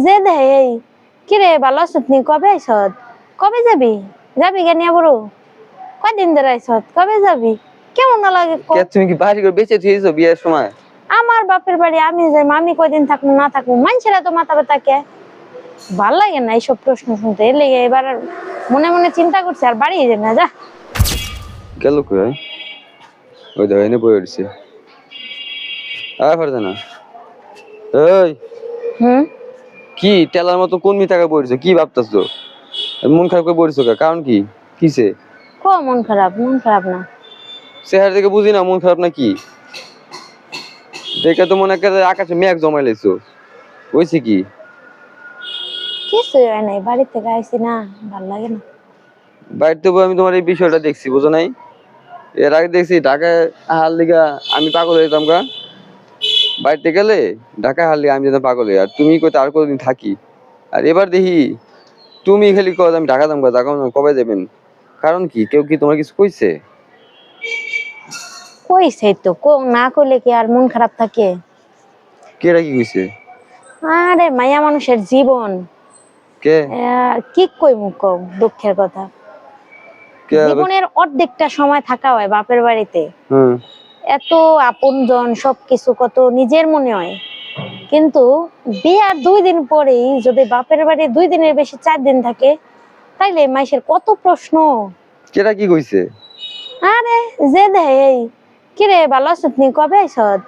যে দেই কি রে ভালো আছিস নি কবে আইছত কবে যাবি যাবি কেন বড় কয়দিন ধরে আইছত কবে যাবি কেমন না লাগে কে তুমি কি বাড়ি করে বেঁচে থিয়েছো বিয়ের সময়? আমার বাপের বাড়ি আমি যাই আমি কয়দিন থাকবো না থাকবো মানুষেরা তো মাথা ব্যথা কে ভাল লাগে না এইসব প্রশ্ন শুনতে এর লেগে এবার মনে মনে চিন্তা করছি আর বাড়ি যাই না যা গেল কই? ওই দেখো এনে বই উঠছে। আর পারছে না। এই কি টেলার মতো কোন মিটাকে পড়ছো? কি ভাবতাছো? মন খারাপ করে পড়ছো কা? কারণ কি? কিসে? মন খারাপ না চেহারা দেখে বুঝি না মন খারাপ না কি। দেখে তো মনে করে আকাশে মেঘ জমাই লাইছো। হইছে কি? কিছু হয় নাই বাড়ি থেকে আইছি না ভাল লাগে না বাইরে তো আমি তোমার এই বিষয়টা দেখছি বুঝো নাই? এর আগে দেখছি ঢাকায় হার লিগা আমি পাগল হইতাম গা। বাড়িতে গেলে ঢাকায় হার লিগা আমি যেতাম পাগল হই। আর তুমি কই আর কতদিন থাকি। আর এবার দেখি তুমি খালি কও আমি ঢাকা যাম গা, ঢাকা কবে যাবেন? কারণ কি? কেউ কি তোমার কিছু কইছে? কইছে তো না কইলে কি আর মন খারাপ থাকে কেরা কি কইছে? আরে মায়া মানুষের জীবন কে? কি কইমু কও দুঃখের কথা জীবনের অর্ধেকটা সময় থাকা হয় বাপের বাড়িতে এত আপনজন সবকিছু কত নিজের মনে হয় কিন্তু বিয়ার 2 দিন পরেই যদি বাপের বাড়ি 2 দিনের বেশি 4 দিন থাকে তাইলে মাইশের কত প্রশ্ন কেরা কি কইছে? আরে যে দেই কি রে ভালো আছিস নি কবে আইছত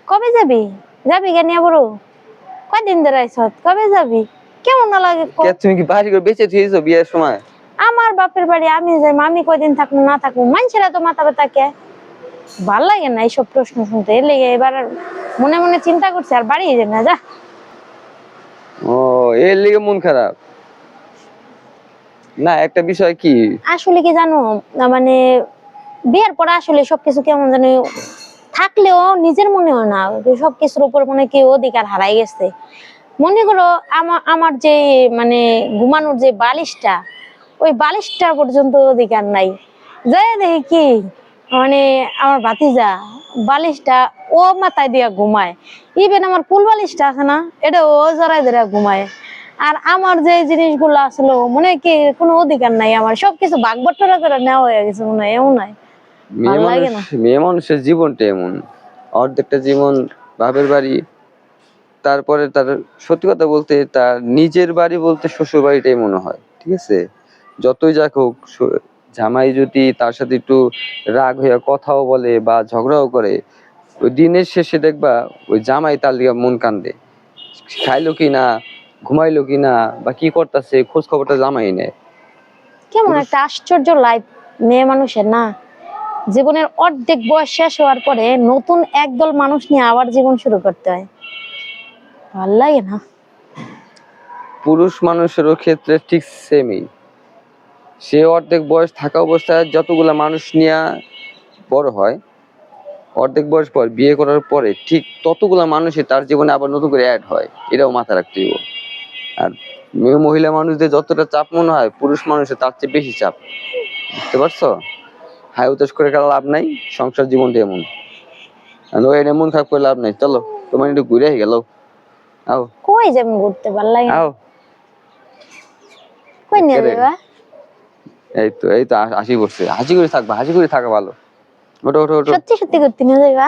কবে যাবি যাবি কেন বড় কয়দিন ধরে আইছত কবে যাবি কেমন না লাগে কে তুমি কি বাড়ি করে বেঁচে থিয়েছো বিয়ের সময়? আমার বাপের বাড়ি আমি যাই আমি কয়দিন থাকবো না থাকবো মানুষেরা তো মাথা ব্যথা কে ভাল লাগে না এইসব প্রশ্ন শুনতে এর লেগে এবার মনে মনে চিন্তা করছি আর বাড়ি যাই না যা ও এর লেগে মন খারাপ না? একটা বিষয় কি আসলে কি জানো মানে বিয়ের পর আসলে সবকিছু কেমন জানি থাকলেও নিজের মনে হয় না সবকিছুর উপর মনে কি অধিকার হারাই গেছে মনে করো আমার যে মানে ঘুমানোর যে বালিশটা ওই বালিশটার পর্যন্ত অধিকার নাই যাই দেখি কি মানে আমার ভাতিজা বালিশটা ও মাথায় দিয়া ঘুমায় ইভেন আমার কুল বালিশটা আছে না এটা ও জড়াই ধরে ঘুমায় আর আমার যে জিনিসগুলো আসলে মনে কি কোনো অধিকার নাই আমার সবকিছু ভাগ বটরা করে নেওয়া হয়ে গেছে মনে হয় এমন নাই ভালো লাগে না মেয়ে মানুষের জীবনটা এমন অর্ধেকটা জীবন বাপের বাড়ি তারপরে তার সত্যি কথা বলতে তার নিজের বাড়ি বলতে শ্বশুর বাড়িটাই মনে হয় ঠিক আছে যতই যাক হোক জামাই যদি তার সাথে একটু রাগ হইয়া কথাও বলে বা ঝগড়াও করে ওই দিনের শেষে দেখবা ওই জামাই তার লিগা মন কান্দে খাইলো কিনা ঘুমাইলো কিনা বা কি করতেছে খোঁজ খবরটা জামাই নেয় কেমন একটা আশ্চর্য লাইফ মেয়ে মানুষের না জীবনের অর্ধেক বয়স শেষ হওয়ার পরে নতুন একদল মানুষ নিয়ে আবার জীবন শুরু করতে হয় ভাল লাগে না পুরুষ মানুষেরও ক্ষেত্রে ঠিক সেমই সে অর্ধেক বয়স থাকা অবস্থায় যতগুলা মানুষ নিয়ে বড় হয় অর্ধেক বয়স পর বিয়ে করার পরে ঠিক ততগুলা মানুষই তার জীবনে আবার নতুন করে অ্যাড হয় এটাও মাথা রাখতে হবে আর মহিলা মানুষদের যতটা চাপ মনে হয় পুরুষ মানুষের তার চেয়ে বেশি চাপ বুঝতে পারছো হাই উতাস করে গেলে লাভ নাই সংসার জীবনটা এমন এমন খারাপ করে লাভ নাই চলো তোমার একটু ঘুরে গেল আও কই যেমন ঘুরতে ভাল লাগে আও কই নিয়ে যাবা এই তো হাসি করছে হাসি করে থাকবা হাসি করে থাকা ভালো ওঠো ওঠো ওঠো সত্যি সত্যি ঘুরতে নিয়ে যাবা